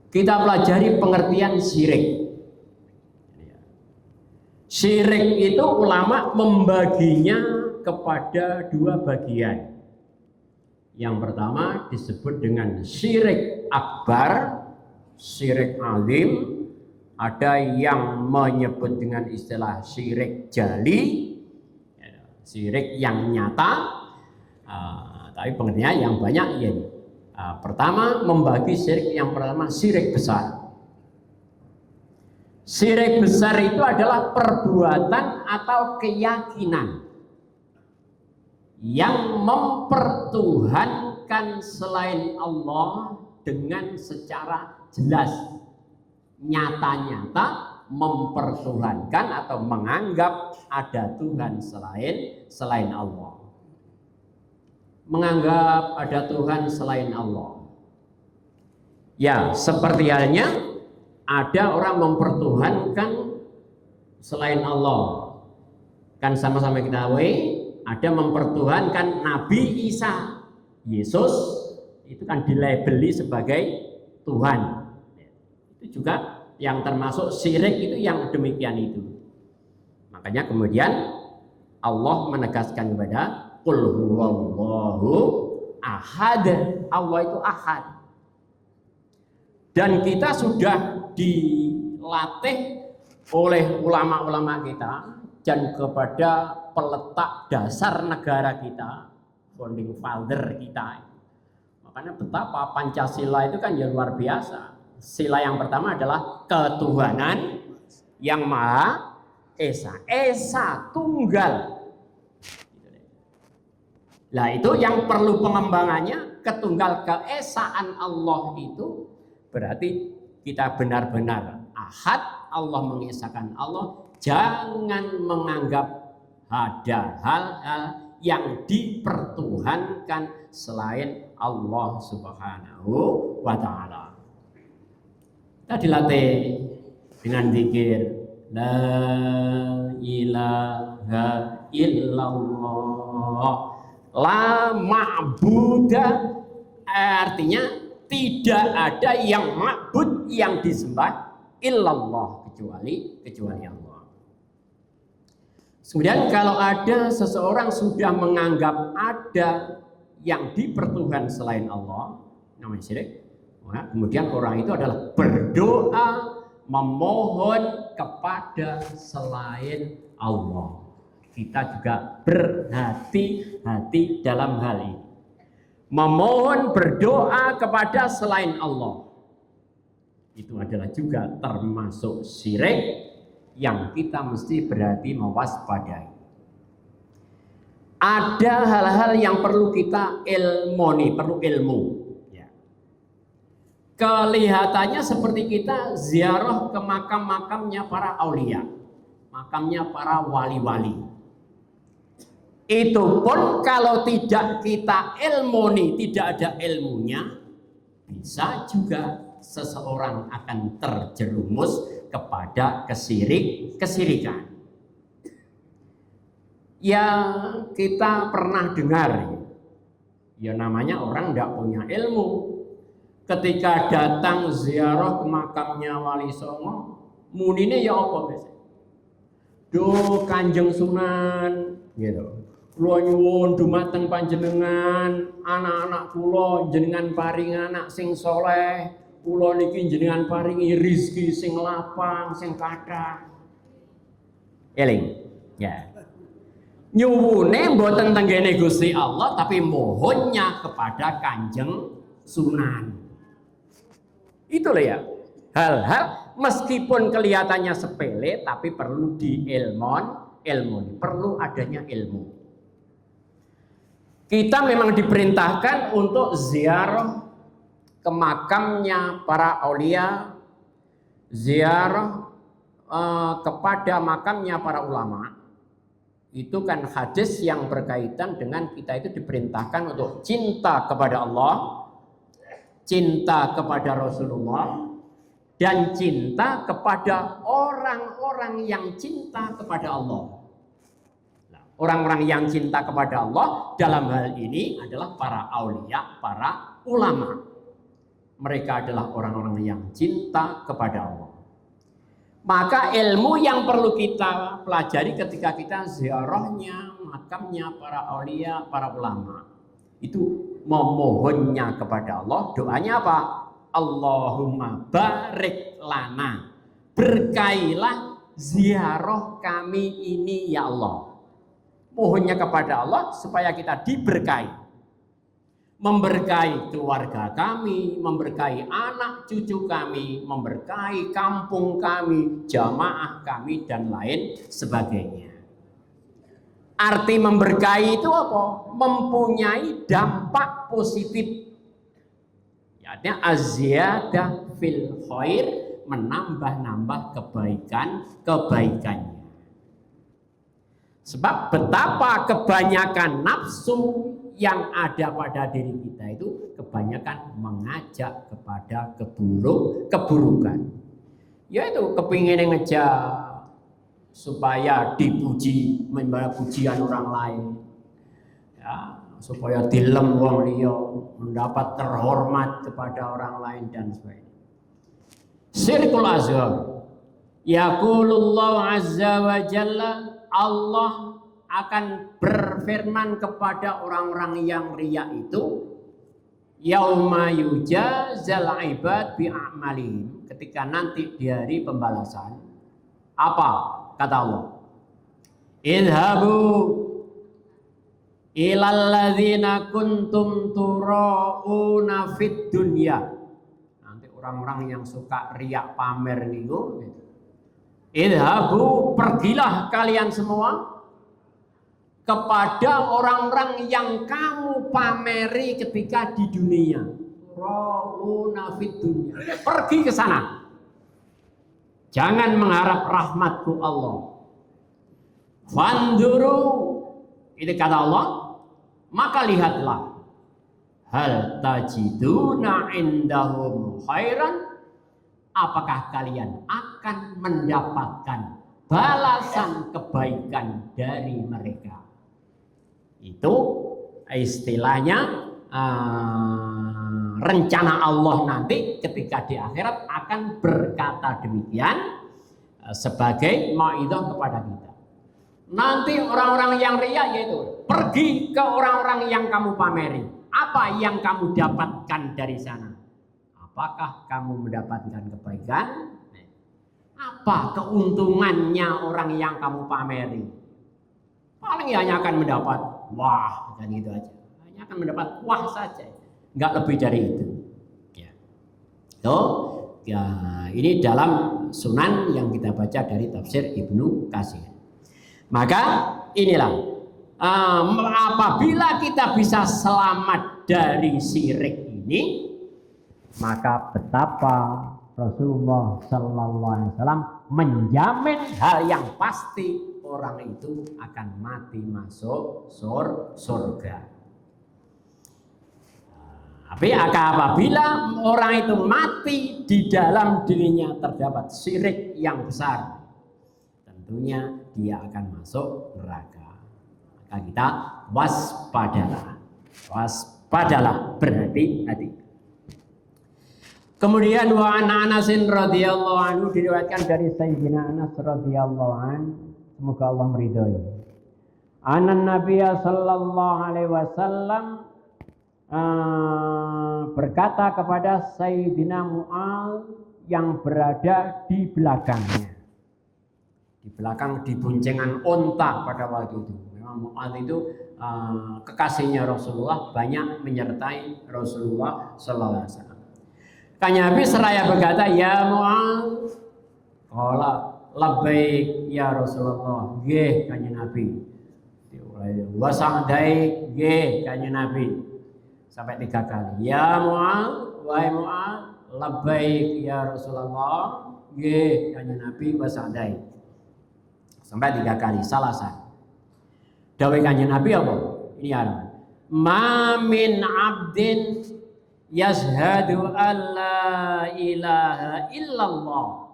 kita pelajari pengertian syirik. Syirik itu ulama membaginya kepada dua bagian. Yang pertama disebut dengan syirik akbar, syirik alim. Ada yang menyebut dengan istilah syirik jali, syirik yang nyata. Tapi pengertiannya yang banyak ya. Pertama membagi syirik yang pertama syirik besar. Syirik besar itu adalah perbuatan atau keyakinan yang mempertuhankan selain Allah dengan secara jelas, nyata-nyata mempertuhankan atau menganggap ada Tuhan selain Allah. Menganggap ada Tuhan selain Allah. Ya, seperti halnya ada orang mempertuhankan selain Allah. Kan sama-sama kita tahu, ada mempertuhankan Nabi Isa. Yesus itu kan dilabeli sebagai Tuhan. Itu juga yang termasuk syirik itu yang demikian itu. Makanya kemudian Allah menegaskan kepada qul huwallahu ahad. Allah itu ahad. Dan kita sudah dilatih oleh ulama-ulama kita dan kepada peletak dasar negara kita, founding father kita. Makanya betapa Pancasila itu kan ya luar biasa. Sila yang pertama adalah ketuhanan yang Maha Esa, Esa Tunggal. Nah itu yang perlu pengembangannya, ketunggal keesaan Allah itu berarti kita benar-benar ahad, Allah mengesahkan Allah. Jangan menganggap ada hal-hal yang dipertuhankan selain Allah Subhanahu wa Ta'ala. Kita dilatih dengan zikir la ilaha illallah, la ma'buda, artinya tidak ada yang ma'bud, yang disembah illallah, kecuali Allah. Kemudian kalau ada seseorang sudah menganggap ada yang dipertuhan selain Allah, namanya syirik. Nah, kemudian orang itu adalah berdoa memohon kepada selain Allah. Kita juga berhati-hati dalam hal ini. Memohon berdoa kepada selain Allah. Itu adalah juga termasuk syirik yang kita mesti berhati mewaspadai. Ada hal-hal yang perlu kita ilmoni, perlu ilmu. Kelihatannya seperti kita ziarah ke makam-makamnya para aulia, makamnya para wali-wali. Itu pun kalau tidak kita ilmoni, tidak ada ilmunya, bisa juga seseorang akan terjerumus kepada kesirikan. Ya kita pernah dengar, ya namanya orang tidak punya ilmu. Ketika datang ziarah ke makamnya Wali Songo, munine ya apa biasa? Duh Kanjeng Sunan, gitu. Kula nyuwun dumateng panjenengan, anak-anak kula jenengan paring anak sing soleh, kula niki jenengan paringi rizki sing lapang, sing kathah. Eling, ya. Nyuwune mboten tenggene Gusti Allah, tapi mohonnya kepada Kanjeng Sunan. Itulah ya, hal-hal meskipun kelihatannya sepele tapi perlu ilmu, perlu adanya ilmu. Kita memang diperintahkan untuk ziarah ke makamnya para aulia, ziarah kepada makamnya para ulama. Itu kan hadis yang berkaitan dengan kita itu diperintahkan untuk cinta kepada Allah, cinta kepada Rasulullah, dan cinta kepada orang-orang yang cinta kepada Allah. Orang-orang yang cinta kepada Allah dalam hal ini adalah para aulia, para ulama. mereka adalah orang-orang yang cinta kepada Allah. Maka ilmu yang perlu kita pelajari ketika kita ziarahnya makamnya para aulia, para ulama, itu memohonnya kepada Allah. Doanya apa? Allahumma barik lana, berkailah ziarah kami ini ya Allah. Mohonnya kepada Allah supaya kita diberkahi, memberkahi keluarga kami, memberkahi anak cucu kami, memberkahi kampung kami, jamaah kami, dan lain sebagainya. Arti memberkahi itu apa? Mempunyai dampak positif. Artinya az-ziyadah fil khair, menambah-nambah kebaikannya. Sebab betapa kebanyakan nafsu yang ada pada diri kita itu kebanyakan mengajak kepada keburukan. Yaitu kepingin ngejar supaya dipuji, mendapat pujian orang lain, ya, supaya dilem wong liya, mendapat terhormat kepada orang lain dan sebagainya. Syirkul azhar. Yaqulullahu azza wa jalla, Allah akan berfirman kepada orang-orang yang riya itu, yauma yujazal ibad bi a'malihim, ketika nanti di hari pembalasan. Apa kata Allah? Idhabu ilal ladzina kuntum turauna fid dunya. Nanti orang-orang yang suka riak pamer niku, idhabu, pergilah kalian semua kepada orang-orang yang kamu pameri ketika di dunia. Turauna fid dunya. Pergi ke sana. Jangan mengharap rahmatku Allah. Fanduru, itu kata Allah, maka lihatlah, hal tajiduna indahum khairan, apakah kalian akan mendapatkan balasan kebaikan dari mereka. Itu istilahnya rencana Allah nanti ketika di akhirat akan berkata demikian sebagai mau'izah kepada kita. Nanti orang-orang yang riya yaitu pergi ke orang-orang yang kamu pameri. Apa yang kamu dapatkan dari sana? Apakah kamu mendapatkan kebaikan? Apa keuntungannya orang yang kamu pameri? Paling hanya akan mendapat wah, dan itu aja. Hanya akan mendapat wah saja, nggak lebih dari itu. Ya. Ya, ini dalam Sunan yang kita baca dari tafsir Ibnu Katsir. Maka inilah apabila kita bisa selamat dari syirik ini, maka betapa Rasulullah Sallallahu Alaihi Wasallam menjamin hal yang pasti, orang itu akan mati masuk surga. Tapi apabila orang itu mati di dalam dirinya terdapat syirik yang besar, tentunya dia akan masuk neraka. Maka kita waspadalah, berhati-hati. Kemudian wa an Anasin radhiyallahu anhu, diriwayatkan dari Sayyidina Anas radhiyallahu anhu, semoga Allah meridhai. Anan Nabiya sallallahu alaihi wasallam berkata kepada Sayyidina Mu'adz yang berada di belakangnya. Di belakang, di boncengan onta pada waktu itu. Memang Mu'adz itu kekasihnya Rasulullah, banyak menyertai Rasulullah sallallahu alaihi wasallam. Kanjeng Nabi seraya berkata, ya Mu'adz, qala labbaik ya Rasulullah, nggih Kanjeng Nabi. Wa sa'daik, nggih Kanjeng Nabi. Sampai 3 kali. Ya Mu'adz, wahai Mu'adz, labbaik ya Rasulullah, nggih Kanjeng Nabi, wa sa'daik. Sampai 3 kali, salasan. Dawuh Kanjeng Nabi apa? Ini ya. Ma min 'abdin yashhadu an la ilaha illallah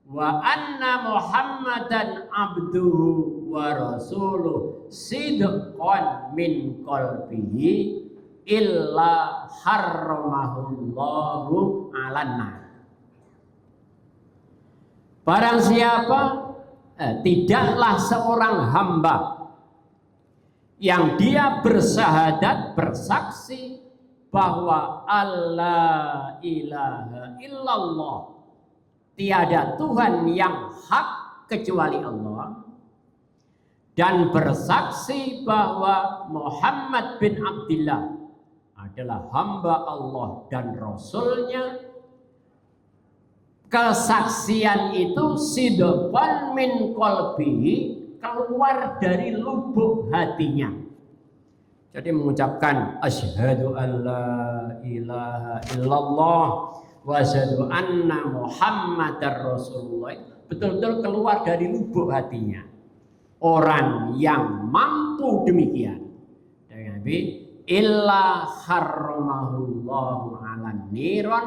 wa anna Muhammadan abduhu wa rasuluh sidqan min qalbihi illa harramahullahu 'alan nar. Barang siapa tidaklah seorang hamba yang dia bersyahadat, bersaksi bahwa Allah ilaha illallah, tiada Tuhan yang hak kecuali Allah, dan bersaksi bahwa Muhammad bin Abdullah adalah hamba Allah dan Rasulnya. Kesaksian itu sidqan min qalbihi, keluar dari lubuk hatinya. Jadi mengucapkan asyhadu an la ilaha illallah wa asyhadu anna Muhammadar Rasulullah, betul-betul keluar dari lubuk hatinya. Orang yang mampu demikian, Nabi illa harramahullahu 'alan niran,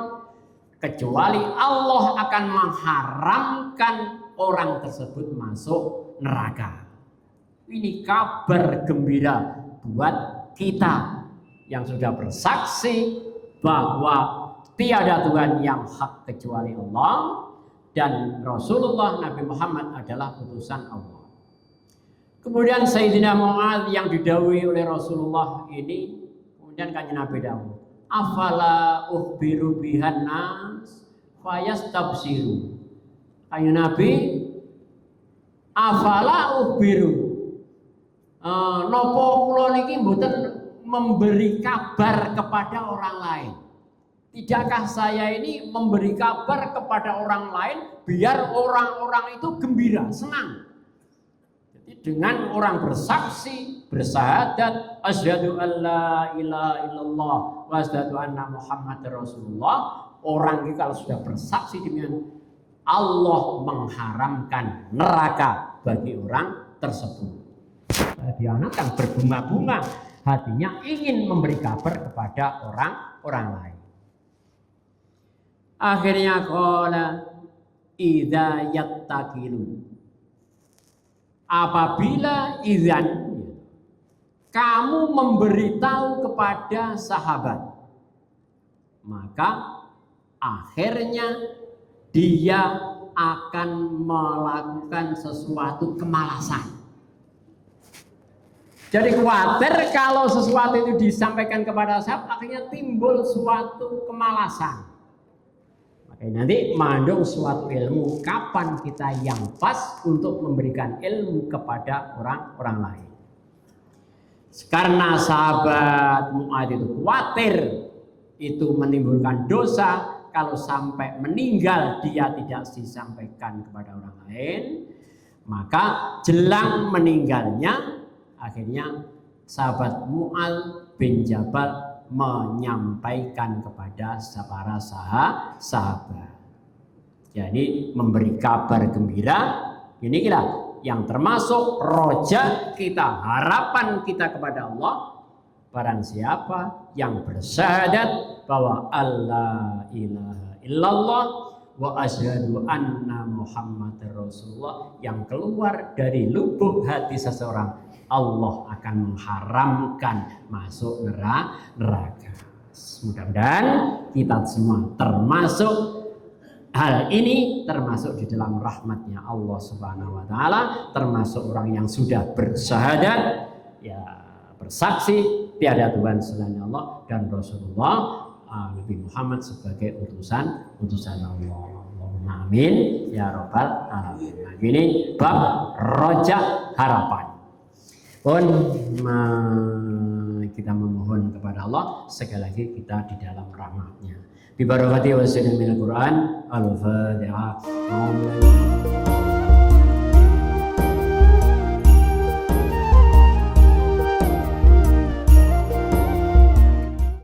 kecuali Allah akan mengharamkan orang tersebut masuk neraka. Ini kabar gembira buat kita yang sudah bersaksi bahwa tiada Tuhan yang hak kecuali Allah dan Rasulullah Nabi Muhammad adalah utusan Allah. Kemudian Sayyidina Mu'adz yang didhawuhi oleh Rasulullah ini, kemudian kanjeng Nabi dawuh, afala ukhbiru bihan nas fayastabsiru. Kanjeng Nabi, afala ukhbiru, nopo kula niki mboten memberi kabar kepada orang lain. Tidakkah saya ini memberi kabar kepada orang lain biar orang-orang itu gembira, senang. Jadi dengan orang bersaksi, bersyahadat asyhadu alla ilaha illallah wa asyhadu anna Muhammadar Rasulullah, orang ini kalau sudah bersaksi demikian, Allah mengharamkan neraka bagi orang tersebut. Dia anak kan berbunga-bunga, hatinya ingin memberi kabar kepada orang lain. Akhirnya qala idza yattaqilu, apabila idzan kamu memberitahu kepada sahabat, maka akhirnya dia akan melakukan sesuatu kemalasan. Jadi khawatir kalau sesuatu itu disampaikan kepada sahabat, akhirnya timbul suatu kemalasan. Makanya nanti mandung suatu ilmu, kapan kita yang pas untuk memberikan ilmu kepada orang lain. Karena sahabat Mu'adz itu khawatir itu menimbulkan dosa, kalau sampai meninggal dia tidak disampaikan kepada orang lain, maka jelang meninggalnya akhirnya sahabat Mu'adz bin Jabal menyampaikan kepada para sahabat. Jadi memberi kabar gembira, ini kira yang termasuk roja kita, harapan kita kepada Allah. Barang siapa yang bersyahadat bahwa Allah ilaha illallah wa asyhadu anna Muhammadar Rasulullah, yang keluar dari lubuk hati seseorang, Allah akan mengharamkan masuk neraka. Mudah-mudahan kita semua termasuk hal ini, termasuk di dalam rahmatnya Allah Subhanahu wa taala, termasuk orang yang sudah bersyahadat, ya bersaksi tiada Tuhan selain Allah dan Rasulullah Nabi Muhammad sebagai utusan Allah. Allahumma amin ya rabbal alamin. Nah, ini bab roja harapan. Pun kita memohon kepada Allah sekali lagi kita di dalam rahmatnya. Bi barakati wa sallamil Quran al-Fatihah.